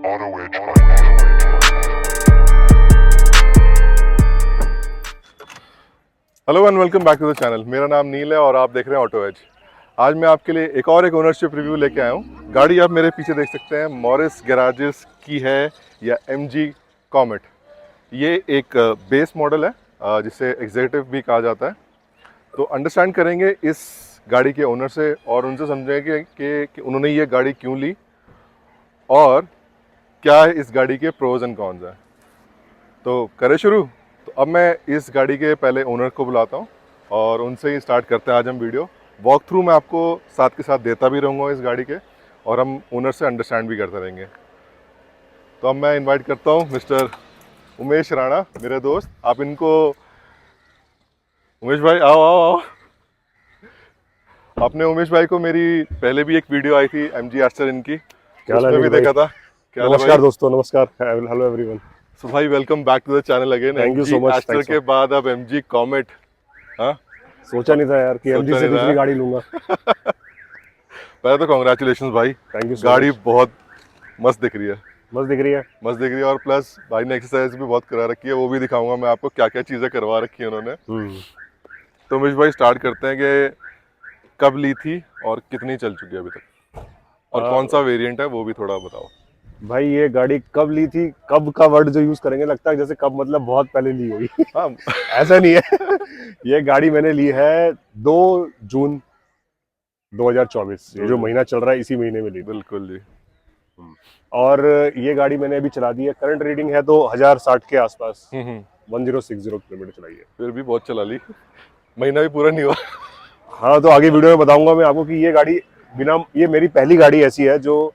Hello and welcome back to the channel. मेरा नाम नील है और आप देख रहे हैं ऑटो एज। आज मैं आपके लिए एक ओनरशिप रिव्यू लेके आया हूँ। गाड़ी आप मेरे पीछे देख सकते हैं, मॉरिस गैराजेस की है या MG कॉमेट। ये एक बेस मॉडल है जिसे एग्जीक्यूटिव भी कहा जाता है। तो अंडरस्टैंड करेंगे इस गाड़ी के ओनर से और उनसे समझेंगे कि उन्होंने ये गाड़ी क्यों ली और क्या है इस गाड़ी के प्रोज एंड कॉन्स हैं। तो करें शुरू। तो अब मैं इस गाड़ी के पहले ओनर को बुलाता हूँ और उनसे ही स्टार्ट करते हैं आज हम वीडियो। वॉक थ्रू मैं आपको साथ के साथ देता भी रहूँगा इस गाड़ी के, और हम ओनर से अंडरस्टैंड भी करते रहेंगे। तो अब मैं इनवाइट करता हूँ मिस्टर उमेश राणा, मेरे दोस्त। आप इनको, उमेश भाई आओ आओ आओ। आपने उमेश भाई को मेरी पहले भी एक वीडियो आई थी MG एस्टर इनकी, उसमें भी देखा था। क्या नमस्कार दोस्तों, नमस्कार, हेलो एवरीवन। सो भाई welcome back to the channel again. Thank you so much. एस्टर के बाद अब MG कॉमेट। हाँ, सोचा नहीं था यार कि MG से दूसरी गाड़ी लूंगा। पहले तो कॉन्ग्रेचुलेशन भाई, थैंक यू। गाड़ी बहुत मस्त दिख रही है। मस्त दिख रही है, मस्त दिख रही है। और प्लस भाई ने एक्सरसाइज भी बहुत करा रखी है, वो भी दिखाऊंगा मैं आपको क्या क्या चीज़ें करवा रखी है उन्होंने। तो उमेश भाई स्टार्ट करते हैं कि कब ली थी और कितनी चल चुकी है अभी तक, और कौन सा वेरिएंट है वो भी थोड़ा बताओ भाई। ये गाड़ी कब ली थी, कब का वर्ड जो यूज करेंगे लगता है जैसे कब मतलब बहुत पहले ली होगी। हाँ। ऐसा नहीं है। ये गाड़ी मैंने ली है 2 जून 2024। ये जो महीना चल रहा है इसी महीने में ली। बिल्कुल जी। और ये गाड़ी मैंने अभी चला दी है, करंट रीडिंग है तो 1060 के आसपास 1060 किलोमीटर चलाई है। फिर भी बहुत चला ली, महीना भी पूरा नहीं हुआ। हाँ, तो आगे वीडियो में बताऊंगा मैं आपको कि ये गाड़ी बिना, ये मेरी पहली गाड़ी ऐसी है जो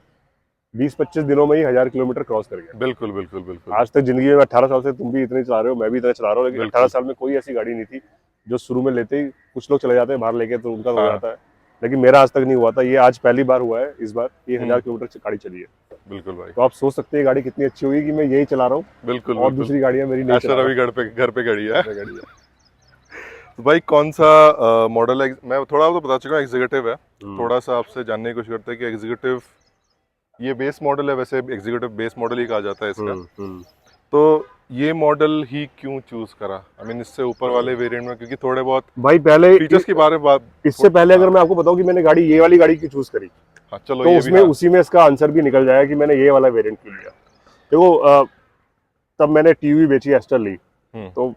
20-25 दिनों में ही 1000 किलोमीटर क्रॉस कर गया। बिल्कुल बिल्कुल बिल्कुल। आज तक जिंदगी में 18 साल से तुम भी इतने चला रहे हो, मैं भी इतना चला रहा हूँ, लेकिन 18 साल में कोई ऐसी गाड़ी नहीं थी जो शुरू में लेते ही, कुछ लोग चले जाते हैं बाहर लेके तो उनका हो जाता है, लेकिन मेरा आज तक नहीं हुआ था। ये आज पहली बार हुआ है, इस बार ये 1000 किलोमीटर गाड़ी चली है। बिल्कुल भाई। तो आप सोच सकते हैं गाड़ी कितनी अच्छी होगी कि मैं यही चला रहा हूँ। बिल्कुल। और दूसरी गाड़ियां मेरी नहीं चला रहा हूं। अभी घर पे खड़ी है। तो भाई कौन सा मॉडल है? मैं थोड़ा तो बता चुका हूँ, एग्जीक्यूटिव है। थोड़ा सा आपसे जानने की कोशिश करते हैं कि एग्जीक्यूटिव ये बेस मॉडल है, वैसे एग्जीक्यूटिव बेस मॉडल ही कहा जाता है इसका। तो ये मॉडल ही क्यों चूज करा? आई मीन इससे ऊपर वाले वेरिएंट में, क्योंकि थोड़े बहुत भाई पहले फीचर्स के बारे में इससे पहले अगर मैं आपको बताऊं कि मैंने गाड़ी ये वाली गाड़ी क्यों चूज करी, हाँ चलो, तो ये उसमें भी उसी में इसका आंसर भी निकल जाएगा कि मैंने ये वाला वेरिएंट क्यों लिया। देखो, तब मैंने टीवी बेची, एस्टर ली, तो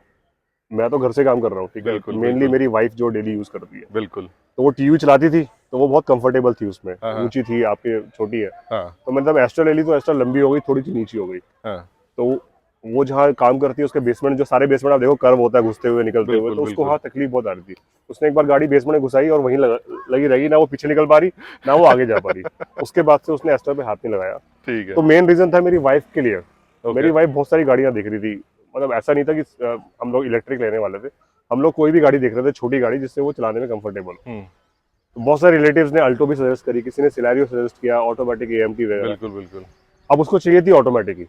मैं तो घर से काम कर रहा हूँ, ठीक है। मेनली मेरी वाइफ जो डेली यूज करती है, बिल्कुल, तो वो टीवी चलाती थी, तो वो बहुत कंफर्टेबल थी उसमें। ऊंची थी, आपकी छोटी है। तो मतलब एस्टर ले ली तो एस्टर लंबी हो गई, थोड़ी सी नीची हो गई। तो वो जहाँ काम करती है उसके बेसमेंट, जो सारे बेसमेंट आप देखो कर्व होता है घुसते हुए निकलते हुए, तो उसको हाँ तकलीफ बहुत आ रही थी। उसने एक बार गाड़ी बेसमेंट में घुसाई और वहीं लगी रही, ना वो पीछे निकल पा रही ना वो आगे जा पा रही। उसके बाद से उसने एस्टर पे हाथ नहीं लगाया। ठीक है। तो मेन रीजन था मेरी वाइफ के लिए। मेरी वाइफ बहुत सारी गाड़ियां देख रही थी, मतलब ऐसा नहीं था कि हम लोग इलेक्ट्रिक लेने वाले थे, हम लोग कोई भी गाड़ी देख रहे थे, छोटी गाड़ी जिससे वो चलाने में कंफर्टेबल। तो बहुत सारे रिलेटिव्स ने अल्टो भी सजेस्ट करी, किसी ने सिलेरियो सजेस्ट किया, ऑटोमेटिक AMT वगैरह। बिल्कुल बिल्कुल। अब उसको चाहिए थी ऑटोमेटिक ही।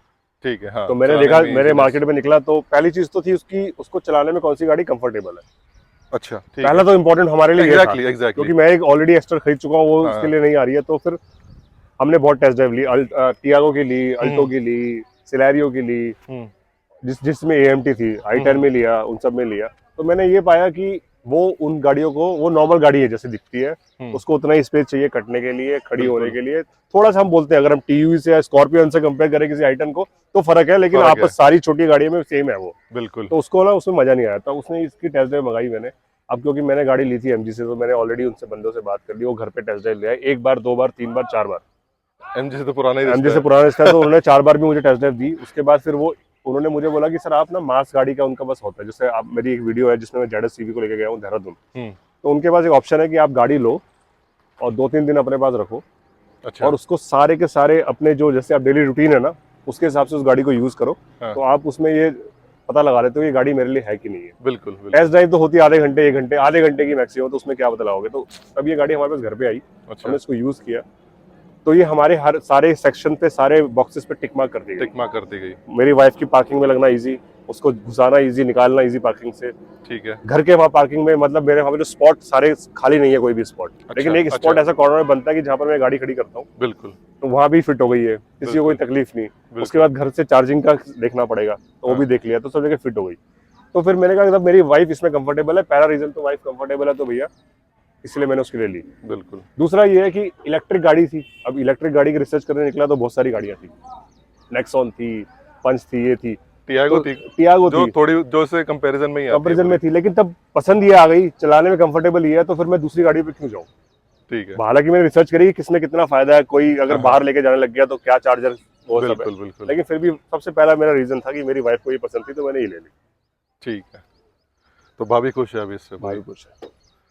ठीक है। हाँ, तो मैंने देखा, मेरे मार्केट में निकला, तो पहली चीज तो थी उसकी, उसको चलाने में कौन सी गाड़ी कंफर्टेबल है। अच्छा, ठीक पहला है। तो इम्पोर्टेंट हमारे लिए एग्जैक्टली, क्योंकि मैं एक ऑलरेडी एस्टर खरीद चुका हूँ, वो उसके लिए नहीं आ रही है। तो फिर हमने बहुत टेस्ट ड्राइव ली, टियागो की ली, अल्टो की ली, सिलेरियो की ली, जिसमें AMT थी, i10 में लिया, उन सब में लिया। तो मैंने ये पाया कि वो उन गाड़ियों को, वो नॉर्मल गाड़ी है जैसे दिखती है, उसको उतना ही स्पेस चाहिए कटने के लिए, खड़ी होने के लिए। थोड़ा सा हम बोलते हैं, अगर हम TUV से या स्कॉर्पियो से कंपेयर करें किसी i10 को, तो फर्क है, लेकिन आपस सारी छोटी गाड़ियों में सेम है वो। बिल्कुल। तो उसको ना उसमें मजा नहीं आया था। उसने इसकी टेस्ट ड्राइव मंगाई मैंने। अब क्योंकि मैंने गाड़ी ली थी MG से, तो मैंने ऑलरेडी उनसे बंदों से बात कर ली, वो घर पे टेस्ट ड्राइव ले आए, 1 बार 2 बार 3 बार 4 बार। MG से तो पुराना ही रिश्ता MG से पुराना रिश्ता है, तो उन्होंने 4 बार भी मुझे टेस्ट ड्राइव दी। उसके बाद फिर वो उन्होंने मुझे बोला कि सर आप ना मास गाड़ी का उनका बस होता है, जैसे आप, मेरी एक वीडियो है जिसमें मैं ZS CV को लेके गया हूँ देहरादून, तो उनके पास एक ऑप्शन है कि आप गाड़ी लो और 2-3 दिन अपने पास रखो। अच्छा। और उसको सारे के सारे अपने जो, जैसे आप डेली रूटीन है ना, उसके हिसाब से उस गाड़ी को यूज करो। तो आप उसमें ये पता लगा लेते हो ये गाड़ी मेरे लिए है कि नहीं है। बिल्कुल। टेस्ट ड्राइव तो होती है आधे घंटे 1 घंटे, आधे घंटे की मैक्सिमम, तो उसमें क्या पता लगाओगे। तो अब ये गाड़ी हमारे पास घर पे आई, हमने इसको यूज किया, तो ये हमारे हर सारे सेक्शन पे, सारे बॉक्सेस पे टिक मार्क कर दी गई। मेरी वाइफ की पार्किंग में लगना इजी, उसको घुसाना इजी, निकालना इजी पार्किंग से। ठीक है। घर के वहाँ पार्किंग में मतलब मेरे वहाँ पे जो स्पॉट सारे खाली नहीं है कोई भी स्पॉट, लेकिन एक स्पॉट ऐसा कॉर्नर में बनता है कि जहाँ पर मैं गाड़ी खड़ी करता हूँ, बिल्कुल, तो वहाँ भी फिट हो गई है, किसी को कोई तकलीफ नहीं। उसके बाद घर से चार्जिंग का देखना पड़ेगा, तो वो भी देख लिया, तो सब जगह फिट हो गई। तो फिर मैंने कहा जब मेरी वाइफ इसमें कंफर्टेबल है, पहला रीजन तो वाइफ कंफर्टेबल है, तो भैया इसलिए मैंने उसके लिए ली। बिल्कुल। दूसरा ये है कि इलेक्ट्रिक गाड़ी थी, अब इलेक्ट्रिक गाड़ी की रिसर्च करने निकला तो बहुत सारी गाड़ियां थी, नेक्सॉन थी, पंच थी, ये थी, टियागो थी, टियागो जो थी, थोड़ी जो से कंपैरिजन में ही आती है कंपैरिजन में थी, लेकिन तब पसंद ये आ गई, चलाने में कंफर्टेबल ये है, तो फिर मैं दूसरी गाड़ी पे क्यों जाऊँ। ठीक है। हालांकि मैंने रिसर्च करी कि किसमें कितना फायदा है, कोई अगर बाहर लेके जाने लग गया तो क्या चार्जर, वो सब है, बिल्कुल बिल्कुल। लेकिन फिर भी सबसे पहला मेरा रीजन था कि मेरी वाइफ को ये पसंद थी, तो मैंने ये ले ली। ठीक है, तो भाभी खुश है अभी इससे? भाई कुछ है।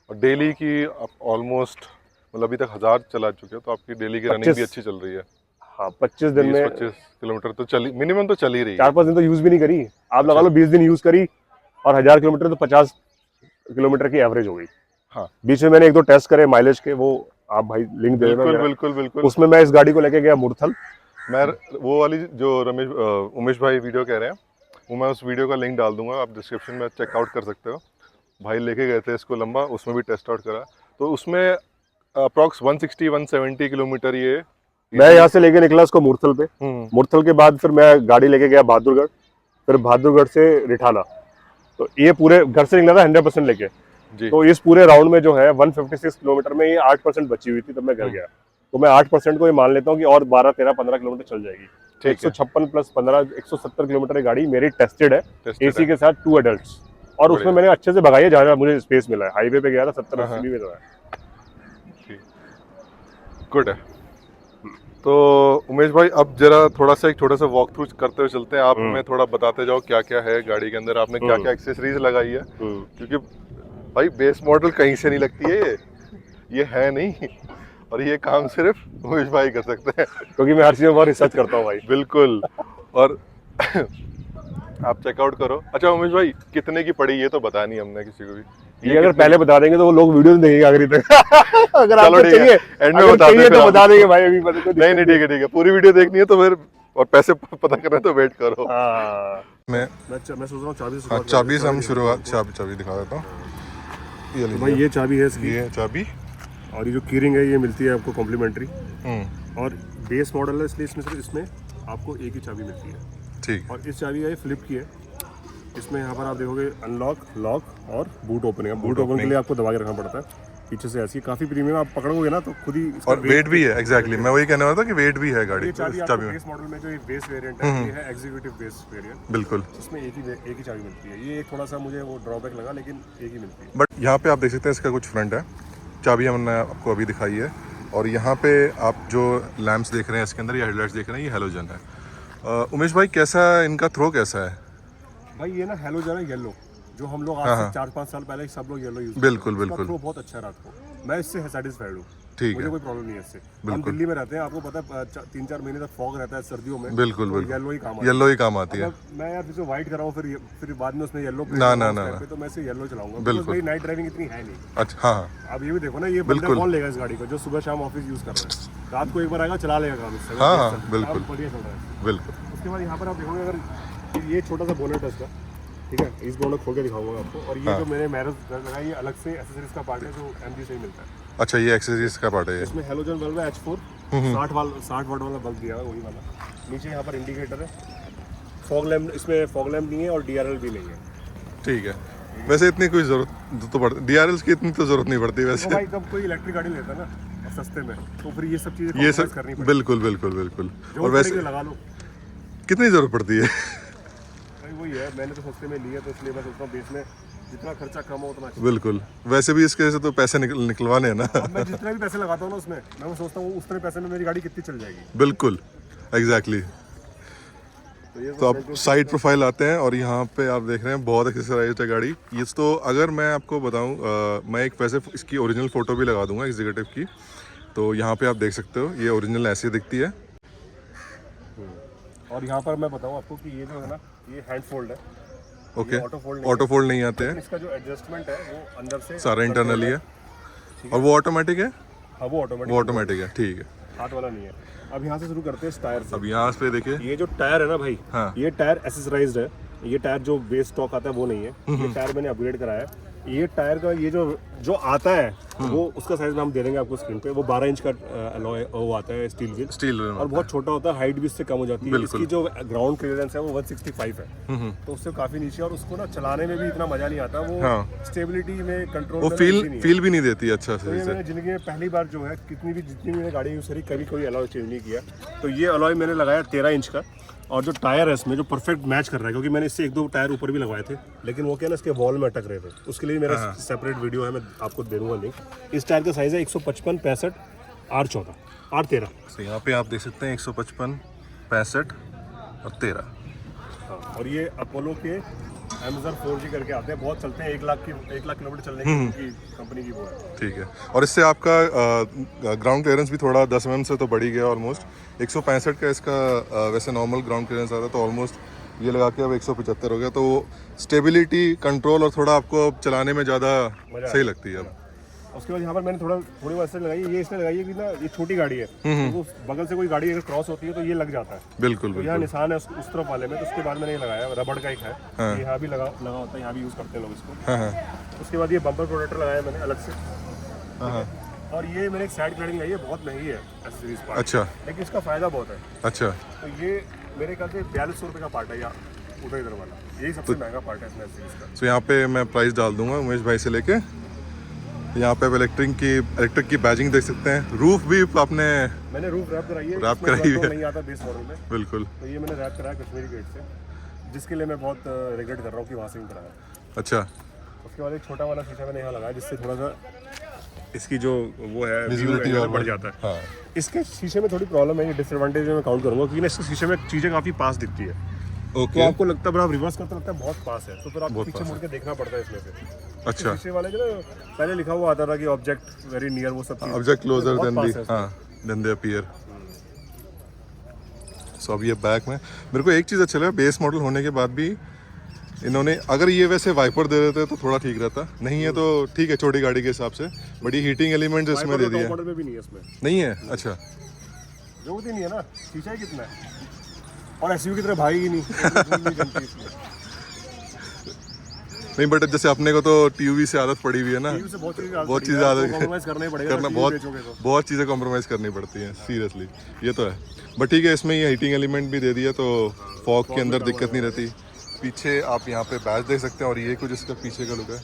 और डेली की आप ऑलमोस्ट मतलब अभी तक 1000 चला चुके हो, तो आपकी डेली की रनिंग भी अच्छी चल रही है। हाँ, 25 दिन में 25 किलोमीटर तो चली, मिनिमम तो चल ही रही है। 4-5 दिन तो यूज भी नहीं करी, आप लगा लो 20 दिन यूज करी, और 1000 किलोमीटर तो 50 किलोमीटर की एवरेज हो गई। हाँ, बीच में मैंने 1-2 टेस्ट करे माइलेज के, वो आप भाई लिंक दे देना। बिल्कुल बिल्कुल बिल्कुल। उसमें मैं इस गाड़ी को लेके गया मुरथल। मैं वो वाली जो उमेश भाई वीडियो कह रहे हैं, वो मैं उस वीडियो का लिंक डाल दूंगा, आप डिस्क्रिप्शन में चेकआउट कर सकते हो। भाई लेके गए थे इसको लंबा, उसमें भी टेस्ट आउट करा, तो उसमें अप्रॉक्स 160-170 किलोमीटर ये मैं यहाँ से लेके निकला इसको मुरथल पे, मुरथल के बाद फिर मैं गाड़ी लेके गया बहादुरगढ़, फिर बहादुरगढ़ से रिठाला, तो ये पूरे घर से निकला था 100% लेके जी। तो इस पूरे राउंड में जो है 156 किलोमीटर में ये 8% बची हुई थी, तब मैं घर गया। तो मैं 8% को ये मान लेता हूँ कि और 12-13-15 किलोमीटर चल जाएगी। 156 प्लस 15 170 किलोमीटर की गाड़ी मेरी टेस्टेड है, एसी के साथ 2 एडल्ट्स, और उसमें मैंने अच्छे से भगाई है जहाँ मुझे स्पेस मिला है। हाईवे पे गया था 70-80 में था। गुड है। तो उमेश भाई अब जरा थोड़ा सा एक छोटा सा वॉक थ्रू करते हुए चलते हैं, आप हमें थोड़ा बताते जाओ क्या क्या है गाड़ी के अंदर, आपने क्या क्या एक्सेसरीज लगाई है, क्योंकि भाई बेस मॉडल कहीं से नहीं लगती है ये है नहीं, और ये काम सिर्फ उमेश भाई कर सकते हैं, क्योंकि मैं हर चीज में बहुत रिसर्च करता हूँ भाई। बिल्कुल। और आप चेकआउट करो। अच्छा उमेश भाई, कितने की पड़ी ये तो बता नहीं हमने किसी को भी, ये अगर पहले बता देंगे तो वो लोग वीडियो नहीं देखेंगे आखिरी तक। अगर चलो आपको ठीक है, चाहिए एंड में बता चाहिए तो बता देंगे भाई, अभी नहीं नहीं ठीक है, पूरी वीडियो देखनी है तो फिर, और पैसे पता करना है तो वेट करो। मैं सोच रहा हूँ चाबी से, हाँ चाबी से हम शुरुआत, चाबी दिखा देता हूँ। ये भाई ये चाबी है इसकी, ये चाबी, और ये जो कीरिंग है ये मिलती है आपको कॉम्प्लीमेंट्री, और बेस मॉडल है इसलिए इसमें सिर्फ इसमें आपको एक ही चाबी मिलती है। ठीक। और इस चाबी है फ्लिप की है, इसमें यहाँ पर आप देखोगे अनलॉक, लॉक और बूट ओपनिंग। बूट ओपन के लिए आपको दबा के रखना पड़ता है पीछे से, ऐसी काफी प्रीमियम, आप पकड़ोगे ना तो खुद ही। और वेट भी है, एग्जैक्टली मैं वही कहने वाला था कि वेट भी है गाड़ी। ये चाबी आपको बेस मॉडल में जो एक बेस वेरिएंट है, ये है एग्जीक्यूटिव बेस वेरिएंट, बिल्कुल, इसमें एक ही चाबी मिलती है। ये थोड़ा सा मुझे वो ड्रॉबैक लगा, लेकिन एक ही मिलती है। बट यहाँ पे आप देख सकते हैं इसका कुछ फ्रंट है, चाबी हमने आपको अभी दिखाई है, और यहाँ पे आप जो लैंप्स देख रहे हैं इसके अंदर, या हेडलाइट्स देख रहे हैं, ये हेलोजन है। उमेश भाई कैसा इनका थ्रो कैसा है? भाई ये ना हेलोजन है येलो, जो हम लोग आज से 4-5 साल पहले सब लोग येलो यूज, बिल्कुल बिल्कुल, वो बहुत अच्छा है रात को, मैं इससे सेटिस्फाइड हूँ। ठीक मुझे है, कोई प्रॉब्लम नहीं है इससे। हम दिल्ली में रहते हैं, आपको पता है 3-4 महीने तक फॉग रहता है सर्दियों में, बिल्कुल तो बिल्कुल, येलो ही काम येलो ही काम आती है। मैं यार फिर व्हाइट कराऊं, फिर बाद में उसमें येलो ना तो मैं इसे येलो चलाऊंगा, बिल्कुल। मेरी नाइट ड्राइविंग इतनी है नहीं। अच्छा हाँ, अब ये भी देखो ना, ये बंदा कौन लेगा इस गाड़ी को जो सुबह शाम ऑफिस यूज कर रहा है, रात को एक बार आएगा चला लेगा काम इससे। हाँ बिल्कुल बढ़िया चल रहा है बिल्कुल। उसके बाद यहाँ पर आप देखोगे, अगर ये छोटा सा बोनेट है इसका, ठीक है, इस बोनेट खोल के दिखाऊंगा आपको, और ये जो मैंने मैरज लगाई है अलग से एक्सेसरीज का पार्ट है जो एमजी से ही मिलता है। अच्छा ये एक्सेसरीज का पार्ट है, ये इसमें हेलोजन बल्ब है H4, 60 वाट वाला बल्ब दिया है, वही वाला। नीचे यहाँ पर इंडिकेटर है, फॉग लैम्प, इसमें फॉग लैम्प नहीं है और DRL भी नहीं है। ठीक है, वैसे इतनी कोई जरूरत तो पड़ती, DRLs की इतनी तो जरूरत नहीं पड़ती वैसे। तो भाई जब कोई इलेक्ट्रिक गाड़ी लेता है ना और सस्ते में, तो फिर ये सब चीजें ये सब करनी पड़ती बिल्कुल बिल्कुल बिल्कुल। है। और वैसे लगा लो, कितनी जरूरत पड़ती है? भाई वही है, मैंने तो सस्ते में लिया, तो इसलिए मैं सोचता हूँ बेच में जितना खर्चा कम हो उतना अच्छा। बिल्कुल, वैसे भी इसके से तो पैसे निकलवाने हैं ना। मैं जितने भी पैसे लगाता हूँ ना उसमें, मैं सोचता हूँ उतने पैसे में मेरी गाड़ी कितनी चल जाएगी। बिल्कुल एग्जैक्टली। तो आप साइड प्रोफाइल आते हैं, और यहाँ पे आप देख रहे हैं बहुत एक्सेसराइज्ड है गाड़ी। ये तो अगर मैं आपको बताऊँ, मैं एक वैसे इसकी ओरिजिनल फ़ोटो भी लगा दूंगा एग्जीक्यूटिव की, तो यहाँ पे आप देख सकते हो ये ओरिजिनल ऐसी दिखती है। और यहाँ पर मैं बताऊँ आपको कि ये जो है ना, ये हैंड फोल्ड है, ओके, ऑटो फोल्ड नहीं आते हैं, इसका जो एडजस्टमेंट है वो अंदर से सारा इंटरनली है, और वो ऑटोमेटिक है। हाँ वो ऑटोमेटिक है, ठीक है, हाथ वाला नहीं है। अब यहाँ से शुरू करते हैं टायर से। अब यहाँ पे देखिए, ये जो टायर है ना भाई, हाँ, ये टायर एसेसराइज्ड है, ये टायर जो बेस स्टॉक आता है वो नहीं है, ये टायर मैंने अपग्रेड कराया है। ये टायर का ये जो आता है वो उसका साइज हम दे देंगे आपको स्क्रीन पे। वो 12 इंच का अलॉय वो आता है, स्टील व्हील, और बहुत छोटा होता है, हाइट भी इससे कम हो जाती है। इसकी जो ग्राउंड क्लियरेंस है वो 165 है, तो उससे काफी नीचे, और उसको ना चलाने में भी इतना मजा नहीं आता। वो स्टेबिलिटी में कंट्रोल वो फील भी नहीं देती अच्छा से। तो मैंने जिंदगी में पहली बार जो है जितनी मैंने गाड़ी यूज करी, कभी कोई अलॉय चेंज नहीं किया। तो ये अलॉय मैंने लगाया 13 इंच का, और जो टायर है इसमें जो परफेक्ट मैच कर रहा है, क्योंकि मैंने इससे 1-2 टायर ऊपर भी लगवाए थे, लेकिन वो क्या ना इसके वॉल में अटक रहे थे। उसके लिए मेरा सेपरेट वीडियो है, मैं आपको दे दूंगा लिंक। इस टायर का साइज है 155, 65, 814, 813। तो यहाँ पे आप देख सकते हैं 155, 65 और 13। हाँ, और ये अपोलो के एमेजन 4G करके आते हैं, बहुत चलते हैं, 1 लाख किलोमीटर चलने की कंपनी की वो है। ठीक है, और इससे आपका ग्राउंड क्लियरेंस भी थोड़ा 10 mm से तो बढ़ ही गया ऑलमोस्ट। 165 का इसका वैसे नॉर्मल ग्राउंड क्लियरेंस आता है, तो ऑलमोस्ट ये लगा के अब 175 हो गया। तो स्टेबिलिटी, कंट्रोल और थोड़ा आपको अब चलाने में ज़्यादा सही लगती है अब। उसके बाद यहाँ पर मैंने थोड़ी वैसे लगाई है, ये इसने लगाई है कि ना ये छोटी गाड़ी है, तो बगल से कोई गाड़ी अगर क्रॉस होती है तो ये लग जाता है। बिल्कुल तो यहाँ निशान है उस तरफ वाले में, तो उसके बाद मैंने ये लगाया, रबड़ का एक है, यहाँ भी लगा होता है, यहाँ भी यूज़ करते हैं लोग इसको। उसके बाद ये बम्पर प्रोटेक्टर लगाया मैंने अलग से, और ये मैंने एक साइड क्लैडिंग लगाई है, बहुत महंगी है एस सीरीज पार्ट, अच्छा, लेकिन इसका फायदा बहुत है। अच्छा, तो ये मेरे ख्याल से 4200 रुपये का पार्ट है, यहाँ उधर इधर वाला, यही सबसे महंगा पार्ट है इसमें एस सीरीज का। तो यहाँ पे मैं प्राइस डाल दूंगा उमेश भाई से लेके। यहाँ पे इलेक्ट्रिक की बैजिंग देख सकते हैं। रूफ भी मैंने रूफ रैप कराई है, रैप कराई है, नहीं आता बेस मॉडल में। बिल्कुल। तो ये मैंने रैप कराया कश्मीरी गेट से, जिसके लिए मैं बहुत रिग्रेट कर रहा हूँ कि वहाँ से नहीं कराया। अच्छा, उसके बाद एक छोटा वाला शीशा मैंने यहाँ लगाया, जिससे थोड़ा सा इसकी जो वो है विजिबिलिटी व्यू बढ़ जाता है। हाँ। इसके शीशे में थोड़ी प्रॉब्लम है, ये डिसएडवांटेज में काउंट करूँगा, क्योंकि इसके शीशे में चीज़ें काफ़ी पास दिखती है। ओके, तो आपको लगता है, आप रिवर्स करते लगता है बहुत पास है, तो फिर आपको पीछे मुड़ के देखना पड़ता है इसमें से। अच्छा, शीशे वाले जो ना पहले लिखा हुआ आता था कि ऑब्जेक्ट वेरी नियर, वो सब object closer then they appear. So अब ये बैक में मेरे को एक चीज़ अच्छा लगा, बेस मॉडल होने के बाद भी इन्होंने, अगर ये वैसे वाइपर दे देते तो थोड़ा ठीक रहता, नहीं है तो ठीक है छोटी गाड़ी के हिसाब से, बड़ी हीटिंग एलिमेंट इसमें दे दिए। मॉडल में भी नहीं है इसमें, नहीं है, अच्छा, जरूरत ही नहीं है ना, शीशा ही कितना है, और एसयूवी की तरह भाई ही नहीं। नहीं, बट जैसे अपने को तो टीवी से आदत पड़ी हुई है ना, बहुत चीज़ें आदत करना, बहुत चीज़ें कॉम्प्रोमाइज़ करनी पड़ती हैं, सीरियसली, ये तो है। बट ठीक है, इसमें ये हीटिंग एलिमेंट भी दे दिया, तो फॉग के अंदर दिक्कत नहीं रहती। पीछे आप यहाँ पे बैच देख सकते हैं, और ये कुछ इसका पीछे का लुक है।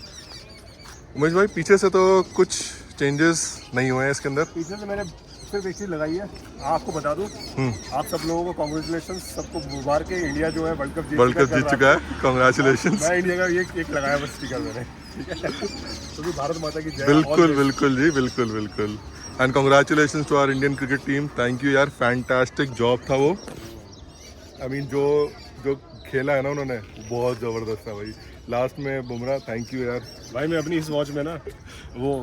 उमेश भाई, पीछे से तो कुछ चेंजेस नहीं हुए हैं इसके अंदर। पीछे से मैंने सिर्फ एक चीज़ लगाई है, आपको बता दूं, आप सब लोगों को कॉन्ग्रेचुलेशन, सबको मुबारक के, इंडिया जो है वर्ल्ड कप जीत चुका है, कॉन्ग्रेचुलेशन। मैं इंडिया का एक लगाया बस स्टिकर मैंने, ठीक है, तो भारत माता की जय। बिल्कुल बिल्कुल जी, बिल्कुल बिल्कुल, and congratulation to our Indian cricket team. Thank you यार, फैंटास्टिक जॉब था वो। आई मीन जो खेला है ना उन्होंने, बहुत ज़बरदस्त था भाई। लास्ट में बुमराह, थैंक यू यार। भाई मैं अपनी इस वॉच में ना वो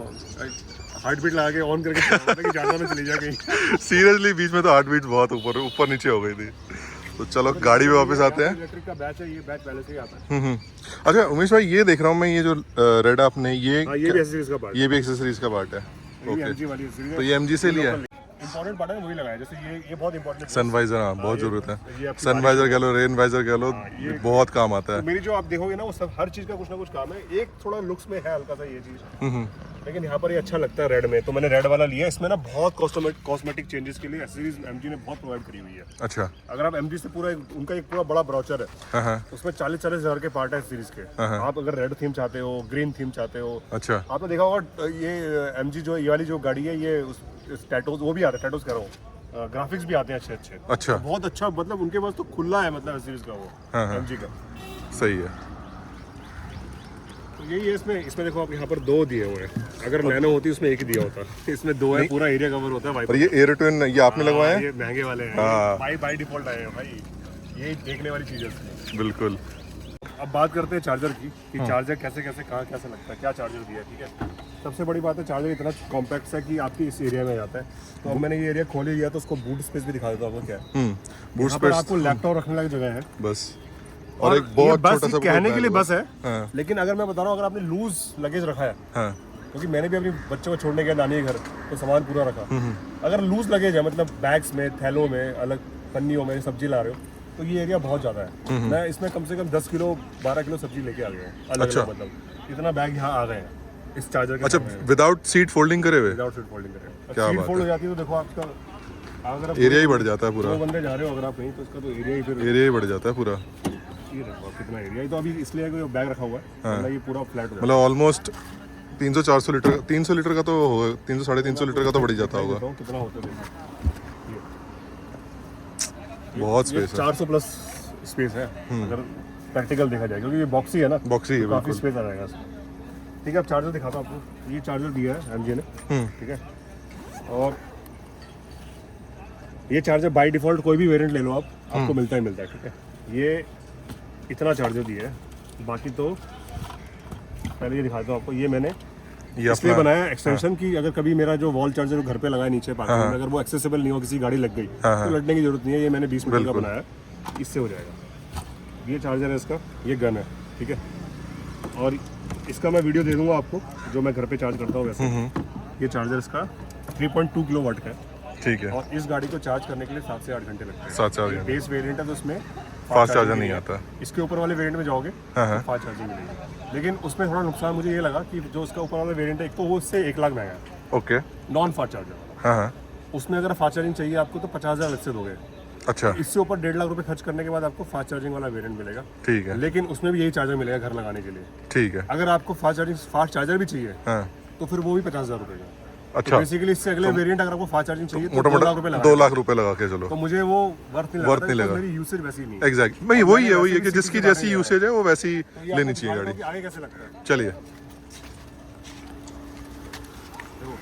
हार्ट बीट लगा के ऑन करके कि ज़्यादा ना चली जाए कहीं। सीरियसली, बीच में तो हार्ट बीट बहुत ऊपर नीचे हो गई थी। तो चलो गाड़ी में वापस आते हैं। इलेक्ट्रिक का बैच है, ये बैच पहले से ही आता है। अच्छा उमेश भाई, ये देख रहा हूँ मैं, ये जो रेड आपने, ये भी एक्सेसरीज का पार्ट, ये भी एक्सेसरीज का पार्ट है। ओके, तो ये एमजी से लिया है। इंपॉर्टेंट पार्ट है, वही लगाया, जैसे ये बहुत इंपॉर्टेंट। सनवाइजर, हाँ, बहुत जरूरत है। सनवाइजर कह लो, रेन वाइजर कह लो, बहुत काम आता है। तो मेरी जो आप देखोगे ना, वो सब हर चीज़ का कुछ ना कुछ काम है। एक थोड़ा लुक्स में है हल्का सा ये चीज़, लेकिन यहाँ पर ये अच्छा लगता है रेड में, तो मैंने रेड वाला लिया। इसमें ना बहुत कॉस्मेटिक चेंजेस के लिए एक्सेसरीज एमजी ने बहुत प्रोवाइड करी हुई है। अच्छा, अगर आप एमजी से पूरा उनका एक पूरा बड़ा ब्राउचर है, उसमें 40-40 हज़ार के पार्ट है सीरीज के। आप अगर रेड थीम चाहते हो, ग्रीन थीम चाहते हो, अच्छा, आपने देखा होगा ये एमजी जो ये वाली जो गाड़ी है, ये टैटोज वो भी आता है, टैटोज कह रहा हूँ, ग्राफिक्स भी आते हैं अच्छे अच्छे। अच्छा, बहुत अच्छा, मतलब उनके पास तो खुला है, मतलब सीरीज का वो एमजी का। सही है। तो यही है इसमें देखो आप, यहाँ पर 2 दिए हुए हैं, अगर नैनो होती उसमें एक ही दिया होता, इसमें 2 है, पूरा एरिया कवर होता है। भाई और ये एयर ट्विन, ये आपने लगवाया है? ये महंगे वाले हैं, बाई डिफॉल्ट आए हैं भाई, ये देखने वाली चीज़ है। बिल्कुल। अब बात करते हैं चार्जर की, कि चार्जर कैसे कहाँ कैसे लगता है, क्या चार्जर दिया है, ठीक है। सबसे बड़ी बात है, चार्जर इतना कॉम्पैक्ट है कि आपकी इस एरिया में जाता है। तो अब मैंने ये एरिया खोल लिया, तो उसको बूट स्पेस भी दिखा देता हूँ आपको क्या है। बूट स्पेस, आपको लैपटॉप रखने लायक जगह है बस, और एक बहुत छोटा सा कहने के लिए बस है। लेकिन अगर मैं बता रहा हूँ, अगर आपने लूज लगेज रखा है, क्योंकि मैंने भी अपने बच्चों को छोड़ने गया नानी के घर, तो सामान पूरा रखा। अगर लूज लगेज है, मतलब बैग्स में, थैलों में, अलग पन्नियों में सब्जी ला रहे हो, तो ये एरिया बहुत ज़्यादा है। मैं इसमें कम से कम 10 किलो 12 किलो सब्जी लेके आ गया हूँ, अलग अच्छा। अलग मतलब इतना बैग यहाँ आ गए हैं इस चार्जर के अच्छा, सामने। विदाउट सीट फोल्डिंग करे हुए? विदाउट सीट फोल्डिंग करें, क्या सीट बात फोल्ड है। हो जाती है तो देखो आपका, अगर आप एरिया ही बढ़ जाता है पूरा। 2 बंदे जा रहे हो अगर आप कहीं, तो इसका तो एरिया ही फिर एरिया ही बढ़ जाता है पूरा। ये देखो आप कितना एरिया। ये तो अभी इसलिए है कि वो बैग रखा हुआ है, वरना ये पूरा फ्लैट हो जाता है। मतलब ऑलमोस्ट 300-400 लीटर, 300 लीटर का तो होगा, 300-350 लीटर का तो बढ़ ही जाता होगा। कितना होता है बहुत ये स्पेस है। 400 प्लस स्पेस है अगर प्रैक्टिकल देखा जाए, क्योंकि ये बॉक्सी है ना, बॉक्सी है तो काफ़ी बिल्कुल। स्पेस आ जाएगा इसमें। ठीक है, अब चार्जर दिखाता हूँ आपको। ये चार्जर दिया है एमजी ने, ठीक है। और ये चार्जर बाय डिफ़ॉल्ट कोई भी वेरिएंट ले लो आप, आपको मिलता ही मिलता है, ठीक है। ये इतना चार्जर दिया है। बाकी तो पहले ये दिखाता हूँ आपको। ये मैंने ये इसलिए अपना बनाया एक्सटेंशन की, अगर कभी मेरा जो वॉल चार्जर घर पे लगा है नीचे पार्किंग में, अगर वो एक्सेसिबल नहीं हो, किसी गाड़ी लग गई तो लड़ने की जरूरत नहीं है। ये मैंने 20 मीटर का बनाया, इससे हो जाएगा। ये चार्जर है इसका, ये गन है, ठीक है। और इसका मैं वीडियो दे दूंगा आपको, जो मैं घर पे चार्ज करता हूँ वैसे। ये चार्जर इसका 3.2 किलो वाट का है, ठीक है। और इस गाड़ी को चार्ज करने के लिए 7 से 8 घंटे लगते हैं। 7 से 8 घंटे। बेस वेरिएंट है तो उसमें फास्ट चार्जर नहीं आता। इसके ऊपर वाले वेरिएंट में जाओगे हाँ। तो फास्ट चार्जिंग मिलेगी, लेकिन उसमें थोड़ा नुकसान मुझे ये लगा कि जो उसका ऊपर वाला वेरिएंट है, एक तो वो उससे 1 लाख महंगा है ओके। Non fast charger. हाँ। उसमें अगर फास्ट चार्जिंग चाहिए आपको तो 50,000 अलग से दोगे। अच्छा, इससे ऊपर 1.5 लाख रुपए खर्च करने के बाद आपको फास्ट चार्जिंग वाला वेरिएंट मिलेगा, ठीक है। लेकिन उसमें भी यही चार्जर मिलेगा घर लगाने के लिए। ठीक है। अगर आपको फास्ट चार्जर भी चाहिए हाँ। तो फिर वो भी 50,000 रुपए का। अच्छा, बेसिकली इससे अगले वेरिएंट अगर आपको फास्ट चार्जिंग चाहिए तो मोटा 2 लाख मोटा रुपए 2 लगा। लाख रुपए लगा के चलो। तो मुझे वो वर्थ नहीं नहीं लगा, लगा। मेरी यूसेज वैसी नहीं है। एग्जैक्ट, भाई वही है वैसे कि भी जिसकी सीधी जैसी बात यूसेज है वो वैसी तो ये लेनी आपको चाहिए दिखाता गाड़ी। हूँ कि आगे कैसे लगता है। चलिए। देखो,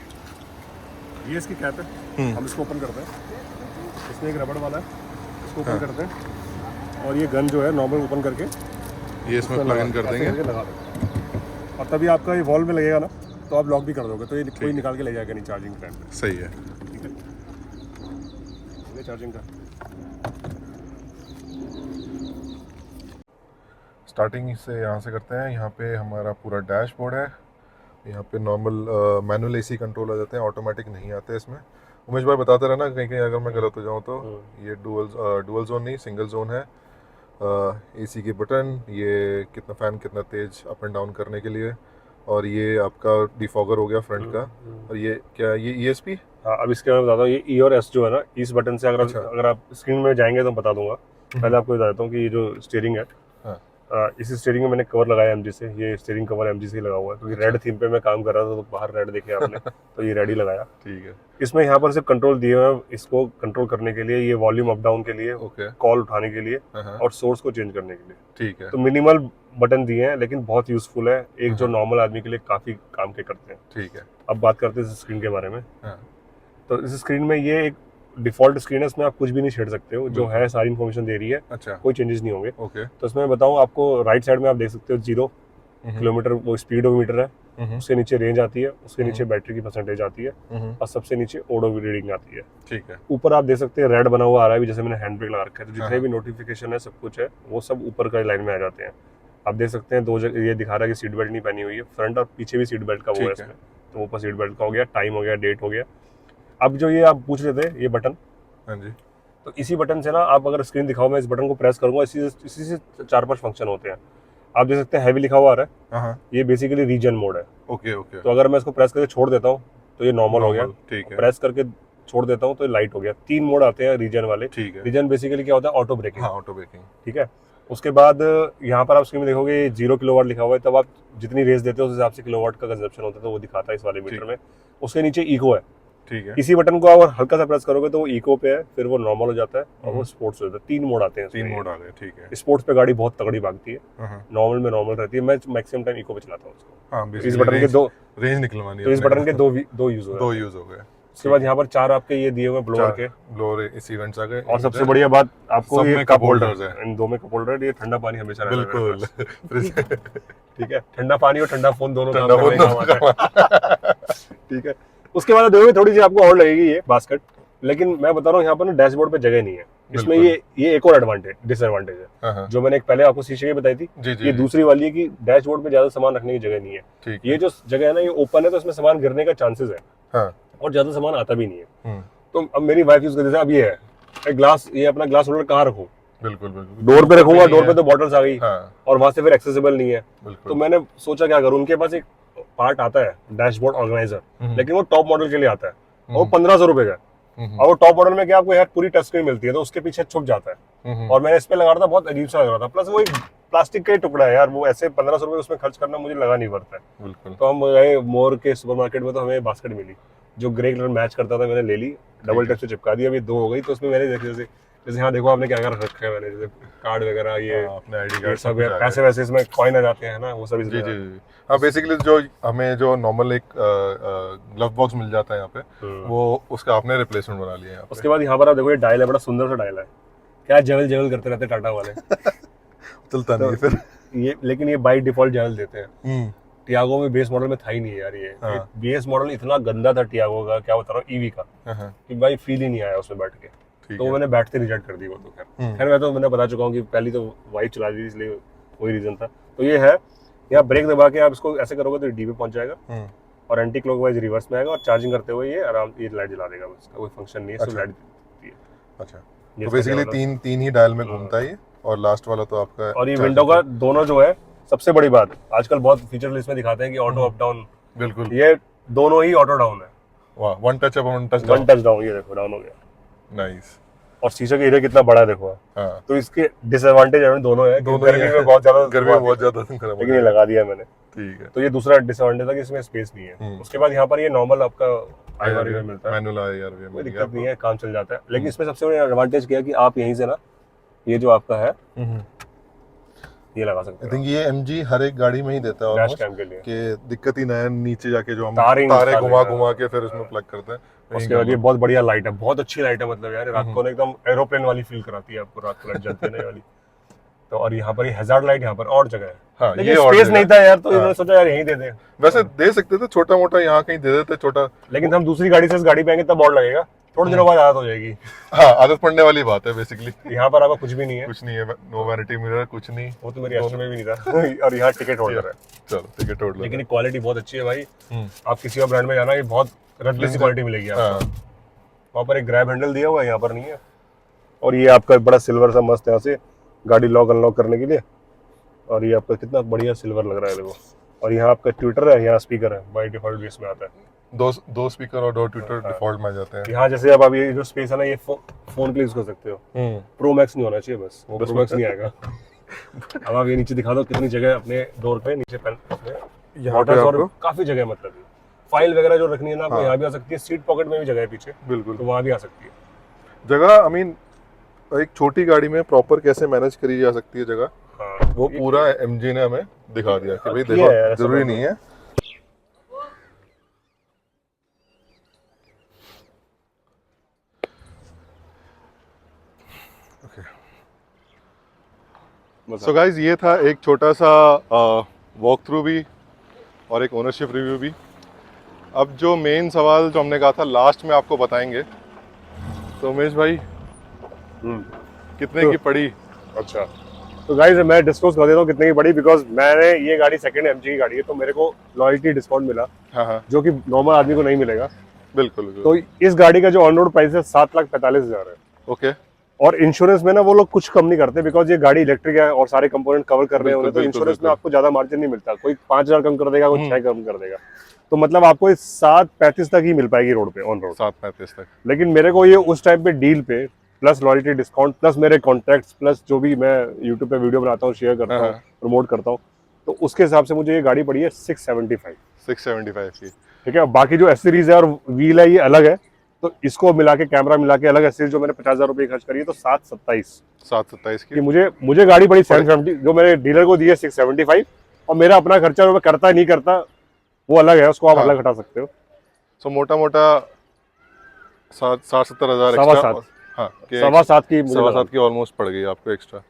ये इसकी कैप है, हम इसको ओपन करते हैं। इसमें एक रबड़ वाला है, इसको ओपन करते हैं, और ये गन जो है नॉर्मल ओपन करके ये इसमें प्लग इन कर देंगे। लगा देंगे। और तभी आपका ये वॉल में लगेगा ना, तो आप लॉक भी कर दोगे, तो ये कोई निकाल के ले जाएगा नहीं चार्जिंग टाइम पे। सही है। ठीक है, ये चार्जिंग का स्टार्टिंग से यहाँ से करते हैं। यहाँ पे हमारा पूरा डैशबोर्ड है। यहाँ पे नॉर्मल मैनुअल एसी कंट्रोल आ जाते हैं, ऑटोमेटिक नहीं आते इसमें। उमेश भाई बताते रहना कहीं कहीं अगर मैं गलत हो जाऊँ तो। ये डुअल जोन नहीं, सिंगल जोन है। एसी के बटन, ये कितना फ़ैन कितना तेज अप एंड डाउन करने के लिए, और ये आपका डिफॉगर हो गया फ्रंट का। और ये क्या, ये ESP? हाँ, अब इसके मैं बताता हूँ। ये E और S जो है ना, इस बटन से अगर आप स्क्रीन में जाएंगे तो बता दूंगा। पहले आपको बता देता हूँ कि ये जो स्टीयरिंग है, इस स्टीयरिंग में मैंने कवर लगाया MG से। ये स्टीयरिंग कवर MG से ही लगा हुआ है, क्योंकि रेड थीम पे मैं काम कर रहा था तो बाहर रेड देखे आपने तो ये रेड ही लगाया। ठीक है। इसमें यहाँ पर सिर्फ कंट्रोल दिए हुए हैं इसको कंट्रोल करने के लिए, ये वॉल्यूम अप डाउन के लिए, ओके। कॉल उठाने के लिए, हाँ। और सोर्स को चेंज करने के लिए। ठीक है। तो मिनिमल बटन दिए हैं, लेकिन बहुत यूजफुल है, एक जो नॉर्मल आदमी के लिए काफी काम के करते हैं। ठीक है। अब बात करते हैं इस स्क्रीन के बारे में। हाँ। तो इस स्क्रीन में ये एक डिफॉल्ट स्क्रीन है, इसमें आप कुछ भी नहीं छेड़ सकते हो, जो है सारी इन्फॉर्मेशन दे रही है। अच्छा। कोई चेंजेस नहीं होंगे। ओके। तो इसमें बताऊं आपको, राइट साइड में आप देख सकते हो 0 किलोमीटर वो स्पीडोमीटर है, उसके नीचे रेंज आती है, उसके नीचे बैटरी की परसेंटेज आती है, और सबसे नीचे ओडो रीडिंग आती है। ठीक है। ऊपर आप देख सकते हैं रेड बना हुआ आ रहा है, जैसे मैंने हैंड ब्रेक लगा रखा है, तो जितने भी नोटिफिकेशन है सब कुछ है वो सब ऊपर का लाइन में आ जाते हैं। आप देख सकते हैं 2 जगह ये दिखा रहा है कि सीट बेल्ट नहीं पहनी हुई है, फ्रंट और पीछे भी सीट बेल्ट का वो है इसमें। तो ऊपर सीट बेल्ट का हो गया, टाइम हो गया, डेट हो गया। अब जो ये आप पूछ रहे थे, ये बटन, हाँ जी, तो इसी बटन से ना आप अगर स्क्रीन दिखाओ, मैं इस बटन को प्रेस करूंगा, इसी से 4-5 फंक्शन होते हैं। आप देख सकते हैं हैवी लिखा हुआ आ रहा है, हाँ। ये बेसिकली रीजन मोड है। Okay okay. तो अगर मैं इसको प्रेस करके छोड़ देता हूँ तो ये नॉर्मल हो गया। ठीक है। प्रेस करके छोड़ देता हूँ तो ये लाइट हो गया। 3 मोड आते हैं रीजन वाले। ठीक है। रीजन बेसिकली क्या होता है, ऑटो ब्रेकिंग। हाँ, ऑटो ब्रेकिंग। ठीक है। उसके बाद यहाँ पर आप स्क्रीन में देखोगे 0 किलोवाट लिखा हुआ है, तब आप जितनी रेस देते हो उस हिसाब से किलोवाट का कंजप्शन होता है, तो वो दिखाता है इस वाले मीटर में। उसके नीचे इको है। ठीक है। इसी बटन को अगर हल्का सा प्रेस करोगे तो वो इको पे है, फिर वो नॉर्मल हो जाता है, और वो स्पोर्ट्स हो जाता है। 3 मोड आते हैं। 3 मोड आ गए। ठीक है। स्पोर्ट्स पे गाड़ी बहुत तगड़ी भागती है, हाँ। नॉर्मल में नॉर्मल रहती है। मैं मैक्सिमम टाइम इको पे चलाता हूँ उसको। हाँ, इस बटन के 2 रेंज निकलवानी है। तो इस बटन के 2 यूज हो 2 यूज हो गए। उसके बाद यहाँ पर 4 आपके ये दिए हुए ब्लोअर के, ब्लोअर इस इवेंट्स आ गए। और सबसे बढ़िया बात आपको सब ये में कप cup होल्डर्स holders है। इन 2 में कप होल्डर है, ये ठंडा पानी हमेशा रहता है मेरे बिल्कुल। पास। ठीक है, ठंडा पानी और ठंडा फोन दोनों ठंडा काम फोन करने काम आता है। ठीक है। उसके बाद देखोगे थोड़ी सी आपको और लगेगी ये बास्केट, लेकिन मैं बता रहा हूँ यहाँ पर ना डैशबोर्ड पे जगह नहीं है। इसमें ये एक और डिसएडवांटेज है, जो मैंने पहले आपको शीशे की बताई थी। ये दूसरी वाली है कि डैशबोर्ड पे ज्यादा सामान रखने की जगह नहीं है। ये जो जगह है ना, ये ओपन है, तो इसमें सामान गिरने का चांसेस है, और ज्यादा सामान आता भी नहीं है। तो अब मेरी वाइफ यूज करती है, अब ये है ग्लास, ये अपना ग्लास होल्डर कहाँ रखूं, बिल्कुल बिल्कुल। डोर पे रखूंगा, नहीं डोर है। पे तो बॉटल्स आ गई हाँ और वहां से फिर एक्सेसिबल नहीं है। बिल्कुल। तो मैंने सोचा क्या करूं, उनके पास एक पार्ट आता है डैशबोर्ड ऑर्गेनाइजर, लेकिन वो टॉप मॉडल के लिए आता है और वो 1500 रुपए का है। और वो टॉप मॉडल में क्या आपको यार पूरी टच स्क्रीन मिलती है, तो उसके पीछे छुप जाता है। और मैंने इस पे लगा रहा था, बहुत अजीब सा लग रहा था, प्लस वो एक प्लास्टिक का ही टुकड़ा है यार, वो ऐसे 1500 रुपए उसमें खर्च करना मुझे लगा नहीं पड़ता है। बिल्कुल। तो हम गए मोर के सुपरमार्केट में, तो हमें बास्केट मिली जो ग्रे कलर मैच करता था, मैंने ले ली, डबल टेप से चिपका दी, अभी 2 हो गई। तो उसमें मैंने जैसे जैसे यहाँ देखो आपने क्या कर रखा है, मैंने जैसे कार्ड वगैरह, ये अपने आईडी ये कार्ड सब है, पैसे वैसे इसमें कॉइन आ जाते हैं ना, वो सब जी इसमें जी है। जी। हाँ बेसिकली जो हमें जो नॉर्मल एक ग्लव बॉक्स मिल जाता है यहाँ पे, वो उसका आपने रिप्लेसमेंट बना लिया है यहाँ पे। उसके बाद यहाँ पर आप देखो, ये डायल है, बड़ा सुंदर सा डायल है, क्या जवल जवल करते रहते टाटा वाले। चलता नहीं है तो फिर। ये लेकिन ये बाई डिफॉल्ट जवल देते हैं। हम्म। टियागो में बेस मॉडल में था ही नहीं यार, ये हाँ। बेस मॉडल इतना गंदा था टियागो का, क्या बता रहा हूँ, ईवी का, हाँ, कि भाई फील ही नहीं आया उसमें बैठ के। ठीक तो है। मैंने बैठते रिजेक्ट कर दी वो। तो खैर मैं तो मैंने बता चुका हूँ कि पहली तो वाइफ चला दी थी, इसलिए वही रीजन था। तो ये है, यहाँ ब्रेक दबा के आप इसको ऐसे करोगे तो डी पे पहुंच जाएगा, और एंटी क्लॉकवाइज रिवर्स में आएगा, और चार्जिंग करते हुए ये आराम ये लाइट जला देगा, उसका कोई फंक्शन नहीं है, सिर्फ लाइट देती है। अच्छा, ये तो इसका बेसिकली क्या मतलब? तीन ही डायल में घूमता है ये, और लास्ट वाला तो आपका और ये charging विंडो का का। दोनों जो है, सबसे बड़ी बात आजकल बहुत फीचर लिस्ट में दिखाते हैं कि ऑटो अप डाउन, बिल्कुल। ये दोनों ही ऑटो डाउन है, वाह, one touch up one touch one touch down, ये देखो डाउन हो गया। नाइस। और शीशे का एरिया कितना बड़ा है देखो। हाँ तो इसके डिसएडवांटेज है दोनों है, दोनों गर्मी में बहुत ज्यादा गर्मी में बहुत ज्यादा गर्म हो लेकिन ये जाएगा। लगा दिया मैंने। ठीक है। तो ये दूसरा डिसएडवांटेज था कि इसमें स्पेस नहीं है। उसके बाद यहाँ पर ये नॉर्मल आपका IR मिलता है, मैनुअल IR कोई दिक्कत नहीं है, काम चल जाता है। लेकिन इसमें सबसे बड़ा एडवांटेज क्या है कि आप यहीं से ना, ये जो आपका है ये लगा सकते आई हैं थिंक ये MG हर एक गाड़ी में ही देता है डैश almost, कैम के लिए। कि दिक्कत ही ना है नीचे जाके जो हम तारे तारे घुमा निकालेगा। घुमा के फिर उसमें प्लग करते हैं। उसके बाद ये बहुत बढ़िया लाइट है, बहुत अच्छी लाइट है, मतलब यार रात को ना एकदम एरोप्लेन वाली फील कराती है आपको, रात को लाइट जलती है ना ये वाली। तो और यहाँ पर ये हैजार्ड लाइट यहाँ पर और जगह है, हाँ, लेकिन ये और स्पेस जगह नहीं था यार, तो इन्होंने सोचा यार यहीं दे दे। वैसे दे सकते थे, छोटा मोटा यहाँ कहीं दे देते छोटा, लेकिन हम दूसरी गाड़ी से इस गाड़ी पे आएंगे तब और लगेगा, थोड़े दिनों बाद आदत हो जाएगी। हाँ आदत पड़ने वाली बात है बेसिकली। यहाँ पर आपका कुछ भी नहीं है, कुछ नहीं है, नो वैनिटी मिरर कुछ नहीं। वो तो मेरी एस्ट्रो में भी नहीं था। और यहाँ टिकट होल्डर है, चलो टिकट होल्डर। लेकिन क्वालिटी बहुत अच्छी है भाई। आप किसी और ब्रांड में जाना, ये बहुत रटली सी क्वालिटी मिलेगी आपको। वहाँ पर एक ग्रैब हैंडल दिया हुआ है, यहाँ पर नहीं है। और ये आपका बड़ा सिल्वर सा मस्त यहाँ से गाड़ी लॉक अनलॉक करने के लिए, और ये आपका कितना बढ़िया सिल्वर लग रहा है देखो। और यहाँ आपका ट्विटर है, यहाँ स्पीकर है, बाय डिफॉल्ट भी इसमें आता है। दो स्पीकर और 2 ट्विटर डिफॉल्ट में आ जाते हैं। यहाँ जैसे अब आप ये जो स्पेस है ना, ये फोन के लिए यूज कर सकते हो। प्रो मैक्स नहीं होना चाहिए, बस वो प्रो मैक्स नहीं आएगा। अब आप ये नीचे दिखा दो कितनी जगह अपने डोर पे नीचे पेन यहाँ पे और आपको काफी जगह, मतलब फाइल वगैरह जो रखनी है ना आपको, यहाँ भी आ सकती है। सीट पॉकेट में भी जगह है पीछे, बिल्कुल तो वहाँ भी आ सकती है जगह। आई मीन एक छोटी गाड़ी में प्रॉपर कैसे मैनेज करी जा सकती है जगह, हाँ, वो पूरा MG ने हमें दिखा दिया कि भाई किया है यार, देखो ऐसा जरूरी तो नहीं है। सो गाइज ये था एक छोटा सा वॉक थ्रू भी और एक ओनरशिप रिव्यू भी। अब जो मेन सवाल जो हमने कहा था लास्ट में आपको बताएंगे, तो उमेश भाई कितने की पड़ी? अच्छा, तो गाइस मैं डिस्क्लोज कर देता हूँ कितने की पड़ी, बिकॉज मैंने ये गाड़ी सेकंड MG की गाड़ी है, तो मेरे को लॉयल्टी डिस्काउंट मिला, हाँ हाँ जो कि नॉर्मल आदमी को नहीं मिलेगा। बिल्कुल तो इस गाड़ी का जो ऑन रोड प्राइस है 7,45,000 है। ओके। और इंश्योरेंस में ना वो लोग कुछ कम नहीं करते, बिकॉज ये गाड़ी इलेक्ट्रिक है और सारे कंपोनेंट कवर कर रहे हैं, तो बिल्कुल, इंश्योरेंस में बिल्कुल। आपको ज्यादा मार्जिन नहीं मिलता। कोई 5,000 कम कर देगा, कोई 6 कम कर देगा। तो मतलब आपको 7,35 तक ही मिल पाएगी रोड पे, ऑन रोड 7,35 तक। लेकिन मेरे को ये उस टाइम पे डील पे प्लस लॉयल्टी डिस्काउंट प्लस मेरे कॉन्टैक्ट्स प्लस जो भी मैं यूट्यूब पे वीडियो बनाता हूँ, शेयर करता हूँ, प्रमोट करता हूँ, तो उसके हिसाब से मुझे ये गाड़ी पड़ी है 675 की। ठीक है, बाकी जो एसेसरीज है और व्हील है ये अलग है, तो इसको मिला के कैमरा मिला के अलग एसेसरीज जो मैंने 50,000 रुपये खर्च करी है, तो 727 की कि मुझे गाड़ी पड़ी 770, जो मैंने डीलर को दी है 675, और मेरा अपना खर्चा मैं करता नहीं करता वो अलग है, उसको आप अलग हटा सकते हो। सो मोटा मोटा 60-70 हज़ार 7.25 हाँ, 7.25 की 7.25 की ऑलमोस्ट पड़ गई आपको एक्स्ट्रा।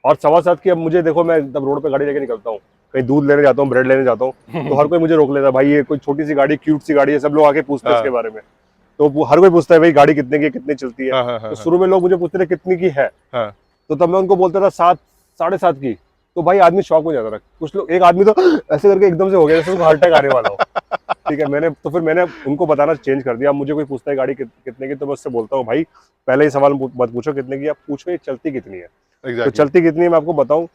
और 7.25 की अब मुझे देखो, मैं जब रोड पे गाड़ी लेके निकलता हूँ, कहीं दूध लेने जाता हूँ, ब्रेड लेने जाता हूँ, तो हर कोई मुझे रोक लेता है, भाई ये कोई छोटी सी गाड़ी, क्यूट सी गाड़ी है, सब लोग आके पूछते हैं इसके बारे में। तो हर कोई पूछता है भाई गाड़ी कितने की, कितनी चलती है। तो शुरू में लोग मुझे पूछते थे कितनी की है, तो तब मैं उनको बोलता था 7, 7.5 की, तो भाई आदमी शॉक हो जाता था। कुछ लोग, एक आदमी तो ऐसे करके एकदम से हो गया जैसे उसको हार्ट अटैक आने वाला हो। ठीक है, फिर मैंने उनको बताना चेंज कर दिया। अब मुझे कोई पूछता है गाड़ी कितने की, तो मैं उससे बोलता हूँ भाई पहले ही सवाल मत पूछो कितने की, आप पूछो ये चलती कितनी है। तो एग्जैक्टली। चलती कितनी है मैं आपको बताऊं,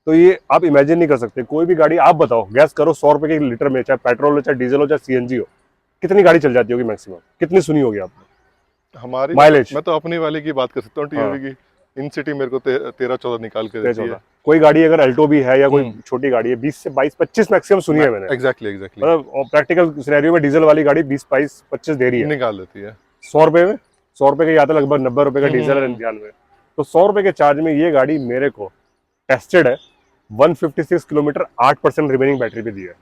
तो ये आप इमेजिन नहीं कर सकते। कोई भी गाड़ी आप बताओ, गैस करो 100 रुपए के लीटर में, चाहे पेट्रोल हो, चाहे डीजल हो, चाहे सीएनजी हो, कितनी गाड़ी चल जाती होगी मैक्सिमम, कितनी सुनी होगी आपने हमारी माइलेज? मैं तो अपनी वाली की बात कर सकता हूँ, टीयूवी की। इन सिटी मेरे को 13-14 निकाल के देती है। कोई गाड़ी अगर अल्टो भी है या कोई हम्म। छोटी गाड़ी है, 20 से 22-25 मैक्सिमम सुनी है मैंने। Exactly exactly. मतलब प्रैक्टिकल सिनेरियो में डीजल वाली गाड़ी 20-22-25 दे रही है निकाल देती है 100 रुपए में। 100 रुपए के आता है लगभग 90 रुपए का डीजल है, हम्म। 99। तो 100 रुपए के चार्ज में ये गाड़ी मेरे को टेस्टेड है 156 किलोमीटर 8% रिमेनिंग बैटरी पे दी है।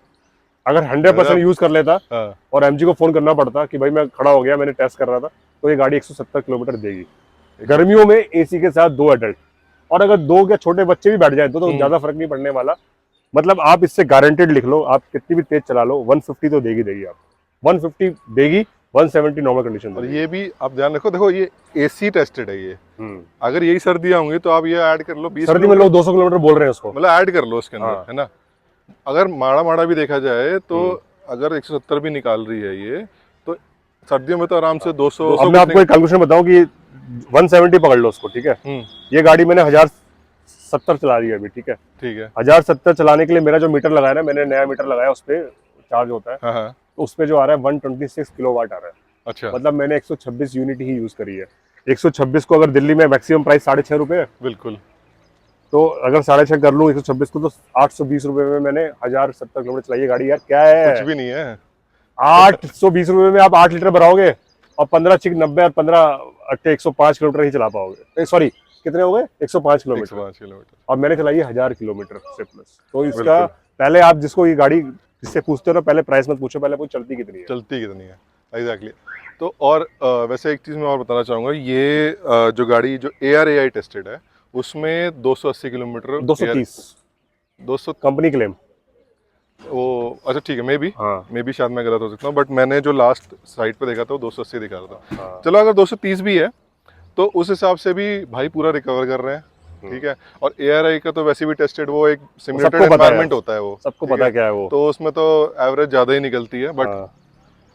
अगर 100% यूज कर लेता हाँ। और एमजी को फोन करना पड़ता कि भाई मैं खड़ा हो गया, मैंने टेस्ट कर रहा था, तो ये गाड़ी 170 किलोमीटर देगी गर्मियों में, एसी के साथ 2 एडल्ट। और अगर 2 के छोटे बच्चे भी बैठ जाए तो ज्यादा फर्क नहीं पड़ने वाला। मतलब आप इससे गारंटेड लिख लो, आप कितनी भी तेज चला लो 150 तो देगी देगी आप, 150 देगी, 170 नॉर्मल कंडीशन। और ये भी आप ध्यान रखो, देखो ये एसी टेस्टेड है ये। अगर यही सर्दियां होंगी तो आप ये ऐड कर लो 20 सर्दी में लोग 200 किलोमीटर बोल रहे हैं उसको, मतलब ऐड कर लो उसके अंदर। हाँ। है ना, अगर माड़ा माड़ा भी देखा जाए तो अगर 170 भी निकाल रही है ये, तो सर्दियों में तो आराम से 200। अब मैं आपको एक कैलकुलेशन बताऊं कि 170 पकड़ लो उसको, ठीक है। ये गाड़ी मैंने 1070 चला रही है अभी, ठीक है। ठीक है। 1070 चलाने के लिए मेरा जो मीटर लगाया ना, मैंने नया मीटर लगाया, उस पर चार्ज होता है। हाँ हाँ। तो उसपे जो आ रहा है 126 किलोवाट आ रहा है। अच्छा। मतलब मैंने 126 यूनिट ही यूज करी है। 126 को अगर दिल्ली में मैक्सिमम प्राइस 6.5 रुपए है, बिल्कुल। तो अगर 6.5 कर लूँ 126 को, तो 820 रुपए में मैंने 1070 किलोमीटर चलाई है गाड़ी। यार क्या है, कुछ भी नहीं है। 820 रुपए में आप 8 लीटर भराओगे और 15 छिक 90 और 15 अट्ठे 105 किलोमीटर ही चला पाओगे। सॉरी कितने हो गए, 105 किलोमीटर। 105 किलोमीटर। और मैंने चलाई है 1000 किलोमीटर से प्लस। तो इसका बिल्कुल। पहले आप जिसको ये गाड़ी जिससे पूछते हो ना, पहले प्राइस मत पूछो, पहले पूछो चलती कितनी है। चलती कितनी है, एग्जैक्टली। तो और वैसे एक चीज़ मैं और बताना चाहूँगा, ये जो गाड़ी जो ARAI टेस्टेड है उसमें 280 किलोमीटर 230 कंपनी क्लेम। वो अच्छा ठीक है, हाँ। मे बी शायद मैं गलत हो सकता हूँ, बट मैंने जो लास्ट साइट पे देखा था वो 280 दिखा रहा था। हाँ। चलो अगर 230 भी है तो उस हिसाब से भी भाई पूरा रिकवर कर रहे हैं। ठीक है। और ARAI का तो वैसे भी टेस्टेड, वो एक सिमुलेटेड एनवायरनमेंट होता है वो, सबको पता है क्या है वो। तो उसमें तो एवरेज ज़्यादा ही निकलती है, बट हाँ।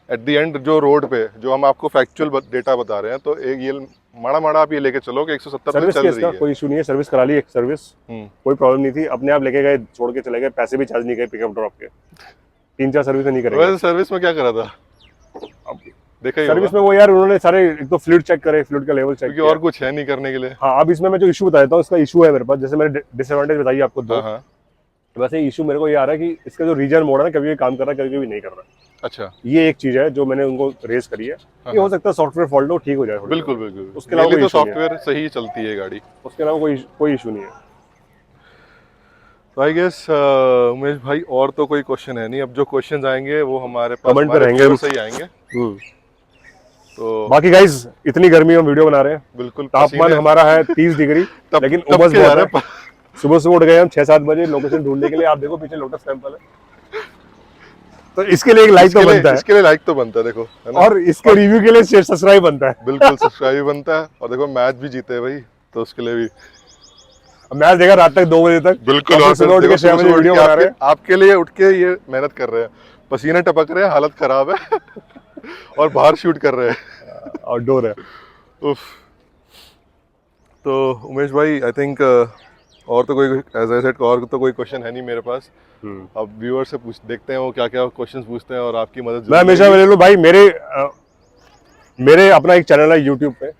एट द एंड जो रोड पे जो हम आपको फैक्चुअल डेटा बता रहे हैं, तो एक ये माड़ा माड़ा आप ये लेके चलो कि 170 पे चल रही है। कोई इशू नहीं है, सर्विस करा ली, एक सर्विस कोई प्रॉब्लम नहीं थी, अपने आप लेके गए, छोड़ के चले गए, पैसे भी चार्ज नहीं गए पिकअप ड्रॉप के। 3-4 सर्विस नहीं करेंगे। वैसे सर्विस में क्या करा था देखा ही सर्विस में वो यार उन्होंने सारे एक तो फ्लूइड चेक करे, फ्लूइड का लेवल चेक किया, और कुछ है नहीं करने के लिए। हाँ। अब इसमें मैं जो इशू बता देता हूँ, इसका इशू है मेरे पास, जैसे मैंने डिसएडवांटेज बताई आपको 2। हाँ। वैसे इशू मेरे को ये आ रहा है कि इसका जो रीजन मोड है ना, कभी भी काम कर रहा है, कभी भी नहीं कर रहा। अच्छा। ये एक चीज है जो मैंने उनको रेस करी है। ये हो सकता है सॉफ्टवेयर फॉल्ट हो, ठीक हो जाए। बिल्कुल बिल्कुल, उसके अलावा तो सॉफ्टवेयर सही चलती है गाड़ी, उसके अलावा कोई इशू नहीं है। तो आई गेस उमेश भाई और तो कोई क्वेश्चन है नहीं। अब जो क्वेश्चंस आएंगे वो हमारे पास कमेंट पे रहेंगे, सही आएंगे। तो बाकी गाइस इतनी गर्मी में वीडियो बना रहे हैं, बिल्कुल तापमान हमारा है 30 डिग्री, लेकिन उमस बहुत है। सुबह सुबह उठ गए हम 6-7 बजे लोकेशन ढूंढने के लिए। आप देखो पीछे लोटस टेंपल है, तो इसके लिए एक लाइक तो बनता है। इसके लिए लाइक तो बनता है, देखो है ना? और इसके रिव्यू के लिए सब्सक्राइब बनता है। बिल्कुल सब्सक्राइब बनता है। और देखो मैच भी जीते हैं भाई, तो उसके लिए भी मैच देखा रात तक 2 बजे तक। बिल्कुल। और सुबह उठ के 6 बजे वीडियो बना रहे हैं, आपके लिए उठ के ये मेहनत कर रहे हैं, पसीने टपक रहे हैं, हालत खराब है और बाहर शूट कर रहे हैं, आउटडोर है। उफ। तो उमेश भाई आई थिंक और तो कोई एज आई सेड और तो कोई क्वेश्चन है नहीं मेरे पास। अब व्यूअर से देखते हैं वो क्या क्या क्वेश्चंस पूछते हैं, और आपकी मदद मैं हमेशा ले लूं भाई। मेरे अपना एक चैनल है यूट्यूब पे,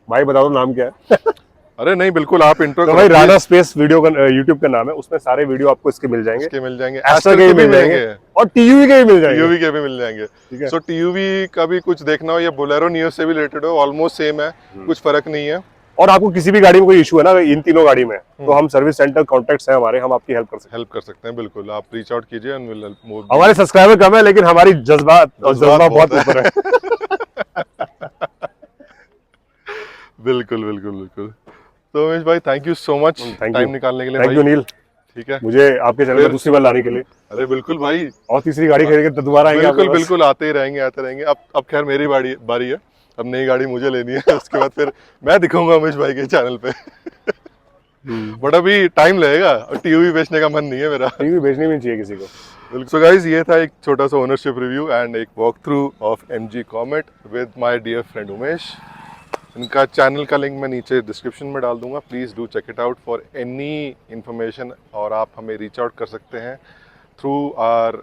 भाई बता दो नाम क्या है? अरे नहीं बिल्कुल, आप इंट्रो तो भाई राणा स्पेस वीडियो का यूट्यूब का नाम है, उसमें सारे वीडियो आपको इसके मिल जाएंगे, एस्टर के भी मिल जाएंगे और टीयूवी के भी मिल जाएंगे। टीयूवी के भी मिल जाएंगे। सो टीयूवी का भी कुछ देखना हो या बोलेरो नियो से भी रिलेटेड हो, ऑलमोस्ट सेम है, कुछ फर्क नहीं है। और आपको किसी भी गाड़ी में कोई इशू है ना, इन तीनों गाड़ी में, तो हम सर्विस सेंटर कॉन्टेक्ट्स हैं हमारे, हम आपकी हेल्प कर सकते हैं। बिल्कुल, आप रीच आउट कीजिए एंड विल हेल्प मोर। हमारे सब्सक्राइबर कम है, लेकिन हमारी जज्बा बहुत ऊपर है। बिल्कुल बिल्कुल बिल्कुल। तो उमेश भाई thank you so much time निकालने के लिए। थैंक यू नील, ठीक है, मुझे आपके चैनल पर दूसरी बार लाने के लिए। अरे बिल्कुल भाई, और तीसरी गाड़ी खरीद के दोबारा आएंगे। बिल्कुल बिल्कुल, आते ही रहेंगे आते रहेंगे। अब खैर मेरी बारी है, अब नई गाड़ी मुझे लेनी है, उसके बाद फिर मैं दिखाऊंगा उमेश भाई के चैनल पे। बट अभी टाइम लगेगा और टीवी बेचने का मन नहीं है मेरा। टीवी बेचनी भी नहीं चाहिए किसी को। सो गाइस, ये था एक छोटा सा ओनरशिप रिव्यू एंड एक walk through of MG Comet with my dear friend Umesh. इनका चैनल का लिंक मैं नीचे डिस्क्रिप्शन में डाल दूंगा, please do check it out for any information. और आप हमें रीच आउट कर सकते हैं थ्रू आर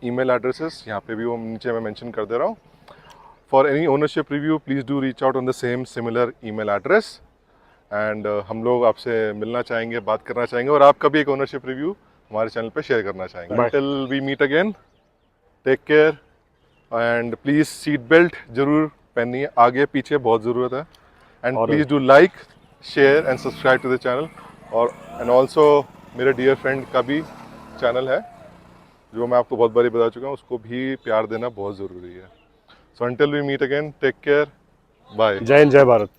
ईमेल एड्रेसेस, यहाँ पे भी वो नीचे मैं मेंशन कर दे रहा हूँ। For any ownership review please do reach out on the same similar email address and हम लोग आपसे मिलना चाहेंगे, बात करना चाहेंगे और आपका भी एक ओनरशिप रिव्यू हमारे चैनल पे शेयर करना चाहेंगे। Until we meet again, take care and please seat belt जरूर पहनिए, आगे पीछे बहुत ज़रूरत है। And please do like, share and subscribe to the channel. और एंड ऑल्सो मेरे डियर फ्रेंड का भी चैनल है जो मैं आपको बहुत बारी बता चुका हूँ, उसको भी प्यार देना बहुत ज़रूरी है। So until we meet again, take care, bye. जय हिंद, जय भारत।